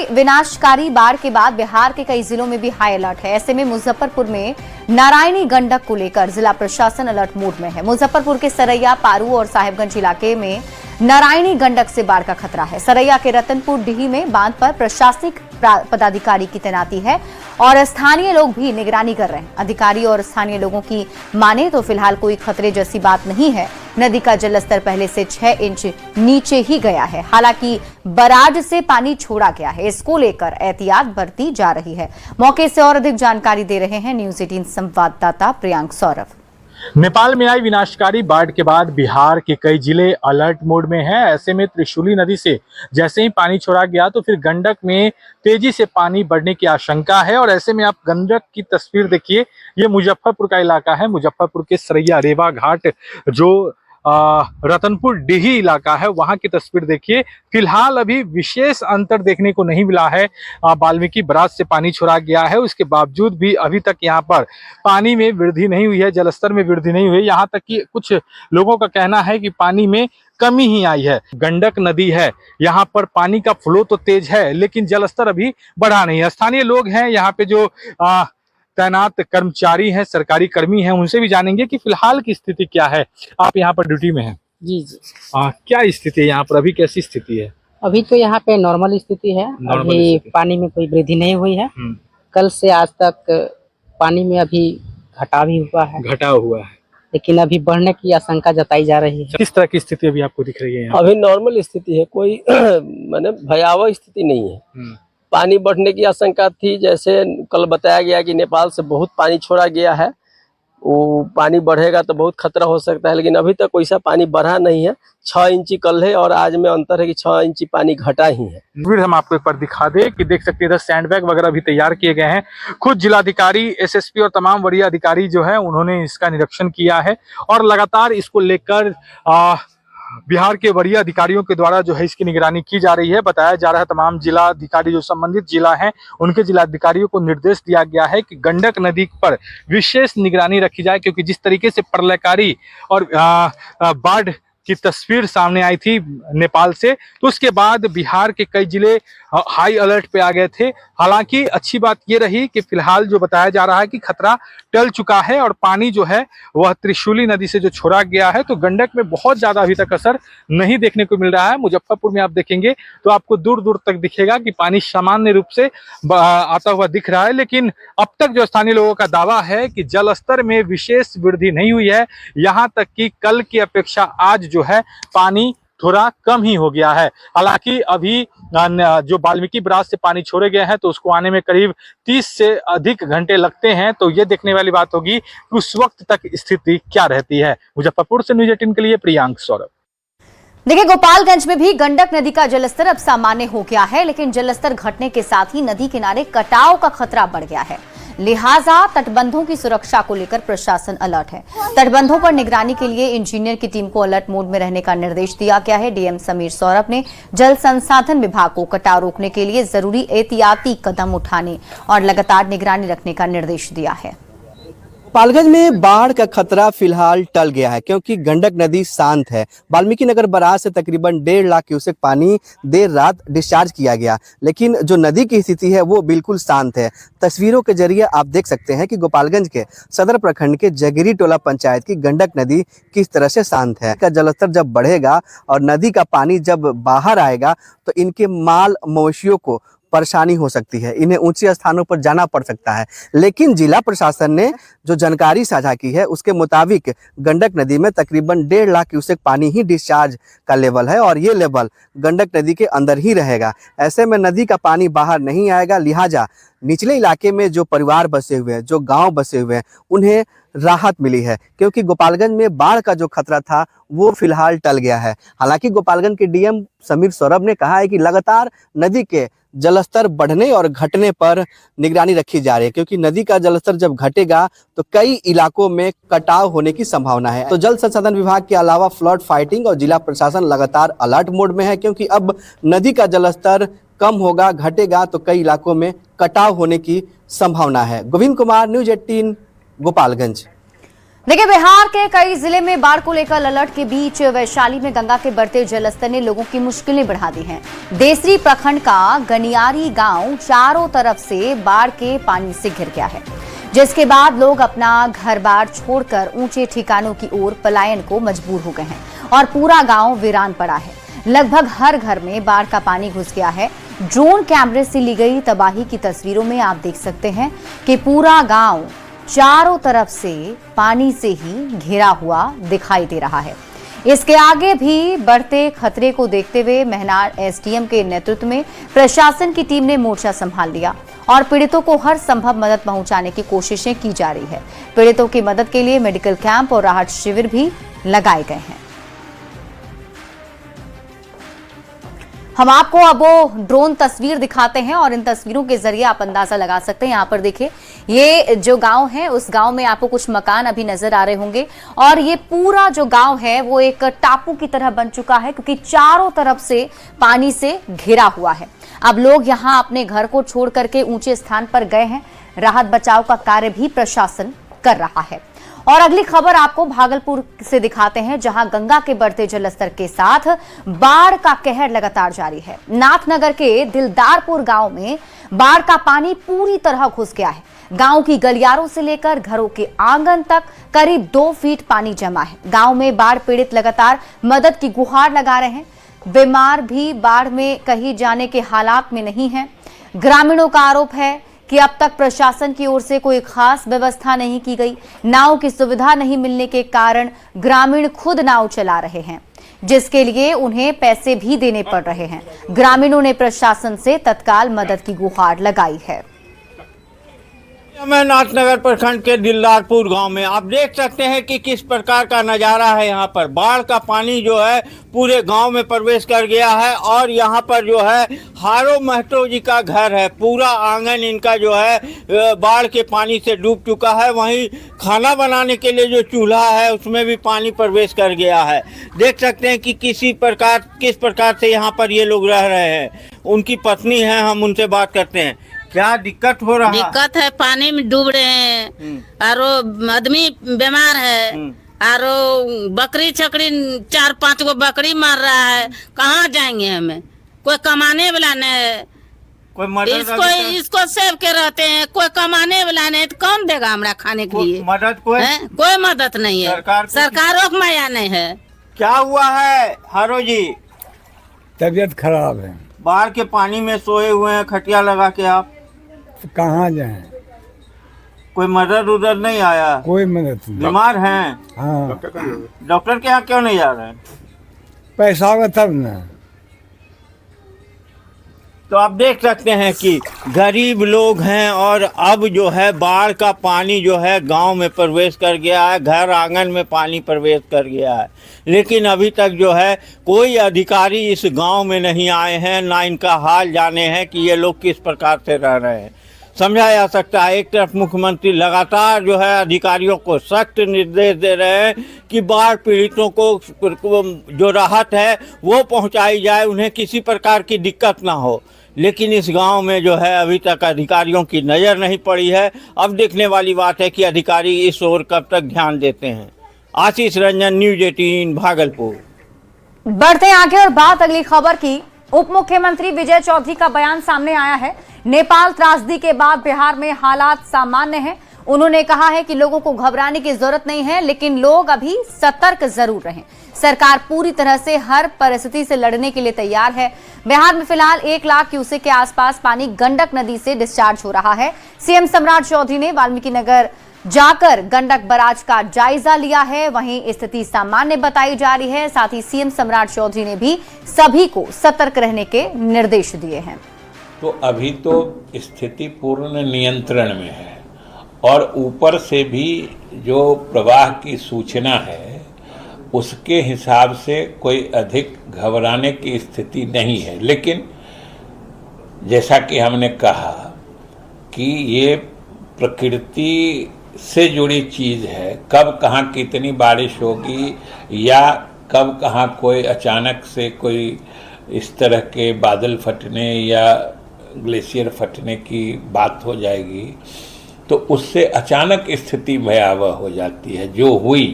विनाशकारी बाढ़ के बाद बिहार के कई जिलों में भी हाई अलर्ट है। ऐसे में मुजफ्फरपुर में नारायणी गंडक को लेकर जिला प्रशासन अलर्ट मोड में है। मुजफ्फरपुर के सरैया, पारू और साहेबगंज इलाके में नारायणी गंडक से बाढ़ का खतरा है। सरैया के रतनपुर डीही में बांध पर प्रशासनिक पदाधिकारी की तैनाती है और स्थानीय लोग भी निगरानी कर रहे हैं। अधिकारी और स्थानीय लोगों की माने तो फिलहाल कोई खतरे जैसी बात नहीं है। नदी का जलस्तर पहले से 6 इंच नीचे ही गया है। हालांकि बराज से पानी छोड़ा गया है, इसको लेकर एहतियात बरती जा रही है। मौके से और अधिक जानकारी दे रहे हैं न्यूज 18 संवाददाता प्रियांक सौरभ। नेपाल में आई विनाशकारी बाढ़ के बाद बिहार के कई जिले अलर्ट मोड में हैं। ऐसे में त्रिशूली नदी से जैसे ही पानी छोड़ा गया तो फिर गंडक में तेजी से पानी बढ़ने की आशंका है। और ऐसे में आप गंडक की तस्वीर देखिए, ये मुजफ्फरपुर का इलाका है। मुजफ्फरपुर के सरैया रेवा घाट जो रतनपुर डीही इलाका है, वहां की तस्वीर देखिए। फिलहाल अभी विशेष अंतर देखने को नहीं मिला है। वाल्मीकि बराज से पानी छोड़ा गया है, उसके बावजूद भी अभी तक यहाँ पर पानी में वृद्धि नहीं हुई है, जलस्तर में वृद्धि नहीं हुई है। यहाँ तक कि कुछ लोगों का कहना है कि पानी में कमी ही आई है। गंडक नदी है, यहाँ पर पानी का फ्लो तो तेज है लेकिन जलस्तर अभी बढ़ा नहीं है। स्थानीय लोग हैं यहाँ पे जो तैनात कर्मचारी हैं, सरकारी कर्मी हैं, उनसे भी जानेंगे कि फिलहाल की स्थिति क्या है। आप यहाँ पर ड्यूटी में हैं? जी जी। क्या स्थिति है यहाँ पर, अभी कैसी स्थिति है? अभी तो यहाँ पे नॉर्मल स्थिति है। अभी पानी में कोई वृद्धि नहीं हुई है। कल से आज तक पानी में अभी घटाव हुआ है, लेकिन अभी बढ़ने की आशंका जताई जा रही है। किस तरह की स्थिति अभी आपको दिख रही है? अभी नॉर्मल स्थिति है, कोई माने भयावह स्थिति नहीं है। पानी बढ़ने की आशंका थी, जैसे कल बताया गया कि नेपाल से बहुत पानी छोड़ा गया है, वो पानी बढ़ेगा तो बहुत खतरा हो सकता है, लेकिन अभी तक वैसा पानी बढ़ा नहीं है। 6 इंची कल है और आज में अंतर है कि 6 इंची पानी घटा ही है। फिर हम आपको एक बार दिखा दें कि देख सकते हैं इधर सैंडबैग वगैरह भी तैयार किए गए हैं। खुद जिलाधिकारी, एसएसपी और तमाम वरीय अधिकारी जो है उन्होंने इसका निरीक्षण किया है और लगातार इसको लेकर बिहार के वरीय अधिकारियों के द्वारा जो है इसकी निगरानी की जा रही है। बताया जा रहा है तमाम जिला अधिकारी जो संबंधित जिला हैं उनके जिलाधिकारियों को निर्देश दिया गया है कि गंडक नदी पर विशेष निगरानी रखी जाए, क्योंकि जिस तरीके से प्रलयकारी और बाढ़ की तस्वीर सामने आई थी नेपाल से, तो उसके बाद बिहार के कई जिले हाई अलर्ट पे आ गए थे। हालांकि अच्छी बात ये रही कि फिलहाल जो बताया जा रहा है कि खतरा टल चुका है और पानी जो है वह त्रिशूली नदी से जो छोड़ा गया है, तो गंडक में बहुत ज्यादा अभी तक असर नहीं देखने को मिल रहा है। मुजफ्फरपुर में आप देखेंगे तो आपको दूर दूर तक दिखेगा कि पानी सामान्य रूप से आता हुआ दिख रहा है, लेकिन अब तक जो स्थानीय लोगों का दावा है कि जल स्तर में विशेष वृद्धि नहीं हुई है। यहाँ तक कि कल की अपेक्षा आज जो है पानी थोड़ा कम ही हो गया है। हालांकि अभी जो वाल्मीकि बराज से पानी छोड़े गए हैं तो उसको आने में करीब 30 से अधिक घंटे लगते हैं। तो ये देखने वाली बात होगी कि उस वक्त तक स्थिति क्या रहती है। मुजफ्फरपुर से न्यूज 18 के लिए प्रियांक सौरभ। देखिए, गोपालगंज में भी गंडक नदी का जलस्तर अब सामान्य हो गया है, लेकिन जलस्तर घटने के साथ ही नदी किनारे कटाव का खतरा बढ़ गया है। लिहाजा तटबंधों की सुरक्षा को लेकर प्रशासन अलर्ट है। तटबंधों पर निगरानी के लिए इंजीनियर की टीम को अलर्ट मोड में रहने का निर्देश दिया गया है। डीएम समीर सौरभ ने जल संसाधन विभाग को कटाव रोकने के लिए जरूरी एहतियाती कदम उठाने और लगातार निगरानी रखने का निर्देश दिया है। गोपालगंज में बाढ़ का खतरा फिलहाल टल गया है, क्योंकि गंडक नदी शांत है। वाल्मीकि नगर बराज से तकरीबन 1.5 लाख क्यूसेक पानी देर रात डिस्चार्ज किया गया, लेकिन जो नदी की स्थिति है वो बिल्कुल शांत है। तस्वीरों के जरिए आप देख सकते हैं कि गोपालगंज के सदर प्रखंड के जगीरी टोला पंचायत की गंडक नदी किस तरह से शांत है। का जलस्तर जब बढ़ेगा और नदी का पानी जब बाहर आएगा तो इनके माल मवेशियों को परेशानी हो सकती है, इन्हें ऊंचे स्थानों पर जाना पड़ सकता है। लेकिन जिला प्रशासन ने जो जानकारी साझा की है उसके मुताबिक गंडक नदी में तकरीबन 1.5 लाख क्यूसेक पानी ही डिस्चार्ज का लेवल है और ये लेवल गंडक नदी के अंदर ही रहेगा। ऐसे में नदी का पानी बाहर नहीं आएगा, लिहाजा निचले इलाके में जो परिवार बसे हुए हैं, जो गांव बसे हुए हैं, उन्हें राहत मिली है, क्योंकि गोपालगंज में बाढ़ का जो खतरा था वो फिलहाल टल गया है। हालांकि गोपालगंज के डीएम समीर सौरभ ने कहा है कि लगातार नदी के जलस्तर बढ़ने और घटने पर निगरानी रखी जा रही है, क्योंकि नदी का जलस्तर जब घटेगा तो कई इलाकों में कटाव होने की संभावना है। तो जल संसाधन विभाग के अलावा फ्लड फाइटिंग और जिला प्रशासन लगातार अलर्ट मोड में है, क्योंकि अब नदी का जलस्तर कम होगा, घटेगा तो कई इलाकों में कटाव होने की संभावना है। गोविंद कुमार, न्यूज 18, गोपालगंज। देखिए, बिहार के कई जिले में बाढ़ को लेकर अलर्ट के बीच वैशाली में गंगा के बढ़ते जलस्तर ने लोगों की मुश्किलें बढ़ा दी हैं। देसरी प्रखंड का गनियारी गांव चारों तरफ से बाढ़ के पानी से घिर गया है, जिसके बाद लोग अपना घर बार छोड़कर ऊंचे ठिकानों की ओर पलायन को मजबूर हो गए हैं और पूरा गांव वीरान पड़ा है। लगभग हर घर में बाढ़ का पानी घुस गया है। ड्रोन कैमरे से ली गई तबाही की तस्वीरों में आप देख सकते हैं कि पूरा गांव चारों तरफ से पानी से ही घिरा हुआ दिखाई दे रहा है। इसके आगे भी बढ़ते खतरे को देखते हुए महनार एसडीएम के नेतृत्व में प्रशासन की टीम ने मोर्चा संभाल लिया और पीड़ितों को हर संभव मदद पहुंचाने की कोशिशें की जा रही है। पीड़ितों की मदद के लिए मेडिकल कैंप और राहत शिविर भी लगाए गए हैं। हम आपको अब वो ड्रोन तस्वीर दिखाते हैं और इन तस्वीरों के जरिए आप अंदाजा लगा सकते हैं। यहाँ पर देखिए, ये जो गांव है उस गांव में आपको कुछ मकान अभी नजर आ रहे होंगे और ये पूरा जो गांव है वो एक टापू की तरह बन चुका है, क्योंकि चारों तरफ से पानी से घिरा हुआ है। अब लोग यहाँ अपने घर को छोड़ करके ऊंचे स्थान पर गए हैं। राहत बचाव का कार्य भी प्रशासन कर रहा है। और अगली खबर आपको भागलपुर से दिखाते हैं, जहां गंगा के बढ़ते जलस्तर के साथ बाढ़ का कहर लगातार जारी है। नाथनगर के दिलदारपुर गांव में बाढ़ का पानी पूरी तरह घुस गया है। गांव की गलियारों से लेकर घरों के आंगन तक करीब 2 फीट पानी जमा है। गांव में बाढ़ पीड़ित लगातार मदद की गुहार लगा रहे हैं। बीमार भी बाढ़ में कहीं जाने के हालात में नहीं है। ग्रामीणों का आरोप है कि अब तक प्रशासन की ओर से कोई खास व्यवस्था नहीं की गई। नाव की सुविधा नहीं मिलने के कारण ग्रामीण खुद नाव चला रहे हैं, जिसके लिए उन्हें पैसे भी देने पड़ रहे हैं। ग्रामीणों ने प्रशासन से तत्काल मदद की गुहार लगाई है। मैं नाथनगर प्रखंड के दिलदारपुर गांव में आप देख सकते हैं कि किस प्रकार का नज़ारा है। यहाँ पर बाढ़ का पानी जो है पूरे गांव में प्रवेश कर गया है और यहाँ पर जो है हारो महतो जी का घर है। पूरा आंगन इनका जो है बाढ़ के पानी से डूब चुका है। वहीं खाना बनाने के लिए जो चूल्हा है उसमें भी पानी प्रवेश कर गया है। देख सकते हैं कि किस प्रकार से यहाँ पर ये लोग रह रहे हैं। उनकी पत्नी है, हम उनसे बात करते हैं। क्या दिक्कत हो रहा है? दिक्कत है, पानी में डूब रहे हैं और आदमी बीमार है और बकरी छकड़ी 4-5 गो बकरी मार रहा है। कहाँ जाएंगे हमें? कोई कमाने वाला नहीं है। कोई मदद इसको सेव के रहते हैं, कोई कमाने वाला नहीं, तो कौन देगा हमरा खाने के लिए? मदद कोई मदद नहीं है। सरकारों को माया नहीं है। क्या हुआ है हारो जी? तबीयत खराब है। बाढ़ के पानी में सोए हुए हैं खटिया लगा के। आप कहाँ जाएं? कोई मदद उधर नहीं आया? कोई मदद नहीं। बीमार हैं? हाँ। डॉक्टर के यहाँ क्यों नहीं जा रहे हैं? पैसा होगा तब ना। तो आप देख सकते हैं कि गरीब लोग हैं और अब जो है बाढ़ का पानी जो है गांव में प्रवेश कर गया है। घर आंगन में पानी प्रवेश कर गया है, लेकिन अभी तक जो है कोई अधिकारी इस गांव में नहीं आए हैं, ना इनका हाल जाने हैं कि ये लोग किस प्रकार से रह रहे हैं। समझा जा सकता है, एक तरफ मुख्यमंत्री लगातार जो है अधिकारियों को सख्त निर्देश दे रहे हैं कि बाढ़ पीड़ितों को जो राहत है वो पहुंचाई जाए, उन्हें किसी प्रकार की दिक्कत ना हो। लेकिन इस गांव में जो है अभी तक अधिकारियों की नज़र नहीं पड़ी है। अब देखने वाली बात है कि अधिकारी इस ओर कब तक ध्यान देते हैं। आशीष रंजन, न्यूज़ 18 भागलपुर। बढ़ते आगे और बात अगली खबर की। उप मुख्यमंत्री विजय चौधरी का बयान सामने आया है। नेपाल त्रासदी के बाद बिहार में हालात सामान्य हैं। उन्होंने कहा है कि लोगों को घबराने की जरूरत नहीं है, लेकिन लोग अभी सतर्क जरूर रहें। सरकार पूरी तरह से हर परिस्थिति से लड़ने के लिए तैयार है। बिहार में फिलहाल 1 लाख क्यूसेक के आसपास पानी गंडक नदी से डिस्चार्ज हो रहा है। सीएम सम्राट चौधरी ने वाल्मीकि नगर जाकर गंडक बराज का जायजा लिया है। वहीं स्थिति सामान्य बताई जा रही है। साथ ही सीएम सम्राट चौधरी ने भी सभी को सतर्क रहने के निर्देश दिए हैं। तो अभी तो स्थिति पूर्ण नियंत्रण में है और ऊपर से भी जो प्रवाह की सूचना है उसके हिसाब से कोई अधिक घबराने की स्थिति नहीं है। लेकिन जैसा कि हमने कहा कि ये प्रकृति से जुड़ी चीज़ है। कब कहाँ कितनी बारिश होगी या कब कहाँ कोई अचानक से कोई इस तरह के बादल फटने या ग्लेशियर फटने की बात हो जाएगी, तो उससे अचानक स्थिति भयावह हो जाती है। जो हुई